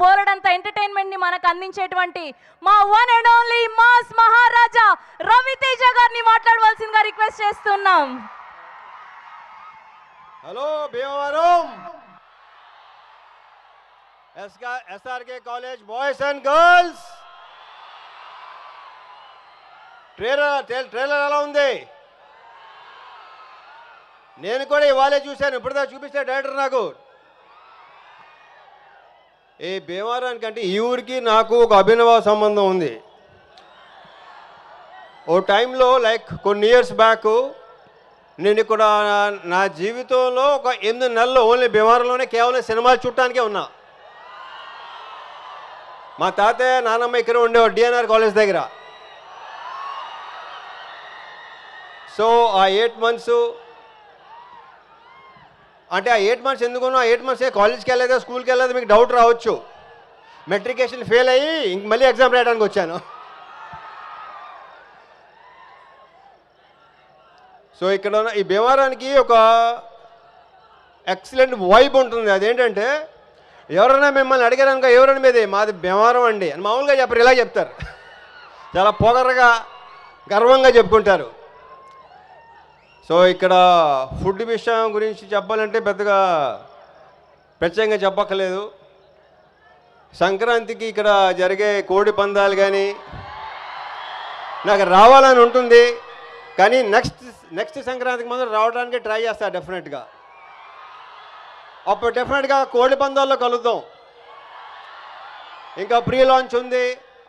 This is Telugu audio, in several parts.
బోలెడంత ఎంటర్టైన్మెంట్ ని మనకు అందించేటువంటి మా వన్ అండ్ ఓన్లీ మాస్ మహారాజా రవితేజ గారిని మాట్లాడవలసిందిగా రిక్వెస్ట్ చేస్తున్నాం. Hello Bhimavaram SRK college boys and girls, trailer ఎలా ఉంది? నేను కూడా ఇవాళే చూశాను, ఇప్పుడుదా చూపిస్తే డైరెక్టర్ నాకు. ఈ భీమవరానికి అంటే ఈ ఊరికి నాకు ఒక అభినవ సంబంధం ఉంది. ఓ టైంలో లైక్ కొన్ని ఇయర్స్ బ్యాక్ నేను ఇక్కడ నా జీవితంలో ఒక 8 నెలలు ఓన్లీ భీమవరంలోనే కేవలం సినిమాలు చూడటానికే ఉన్నా. మా తాతయ్య నానమ్మ ఇక్కడ ఉండేవాడు డిఎన్ఆర్ కాలేజ్ దగ్గర. సో ఆ 8 మంత్స్ అంటే ఆ 8 మంత్స్ ఎందుకున్నా, ఆ 8 మంత్స్ కాలేజ్కి వెళ్ళలేదా స్కూల్కి వెళ్ళలేదా మీకు డౌట్ రావచ్చు. మెట్రికేషన్ ఫెయిల్ అయ్యి ఇంక మళ్ళీ ఎగ్జామ్ రాయడానికి వచ్చాను. సో ఇక్కడ ఈ భీమవరానికి ఒక ఎక్సలెంట్ వైబ్ ఉంటుంది. అదేంటంటే ఎవరైనా మిమ్మల్ని అడిగారనుకో ఎవరైనా మీదే మాది భీమవరం అండి అని మామూలుగా చెప్పరు, ఇలా చెప్తారు. చాలా పొగరగా గర్వంగా చెప్పుకుంటారు. సో ఇక్కడ ఫుడ్ విషయం గురించి చెప్పాలంటే పెద్దగా ప్రత్యేకంగా చెప్పక్కర్లేదు. సంక్రాంతికి ఇక్కడ జరిగే కోడి పందాలు కానీ నాకు రావాలని ఉంటుంది, కానీ నెక్స్ట్ సంక్రాంతికి ముందు రావడానికి ట్రై చేస్తా డెఫినెట్గా. అప్పుడు డెఫినెట్గా కోడి పందాల్లో కలుద్దాం. ఇంకా ప్రీ లాంచ్ ఉంది,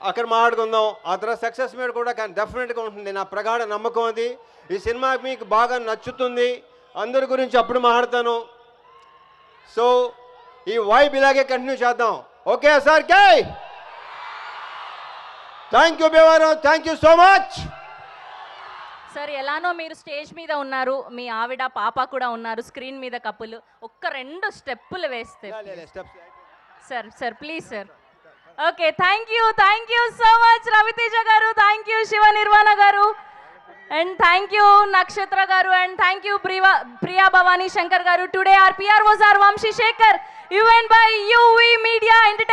అక్కడ మాట్లాడుకుందాం. ఆ తర్వాత సక్సెస్ మీద కూడా డెఫినెట్గా ఉంటుంది, నా ప్రగాఢ నమ్మకం అది. ఈ సినిమా మీకు బాగా నచ్చుతుంది, అందరి గురించి అప్పుడు మాట్లాడతాను. సో ఈ వైబ్ ఇలాగే కంటిన్యూ చేద్దాం. Okay sir K thank you Bhimavaram, thank you so much. Sir ఎలానో మీరు స్టేజ్ మీద ఉన్నారు, మీ ఆవిడ పాప కూడా ఉన్నారు స్క్రీన్ మీద కప్పులు, ఒక్క 2 స్టెప్పులు వేస్తే sir please sir. Okay thank you so much Raviteja గారు, థ్యాంక్ యూ శివ నిర్వాణ గారు, and thank you Nakshatra garu, and thank you Priya Bhavani Shankar garu. Today R PR was R Vamshi Shekhar, UN by UV media entertainment.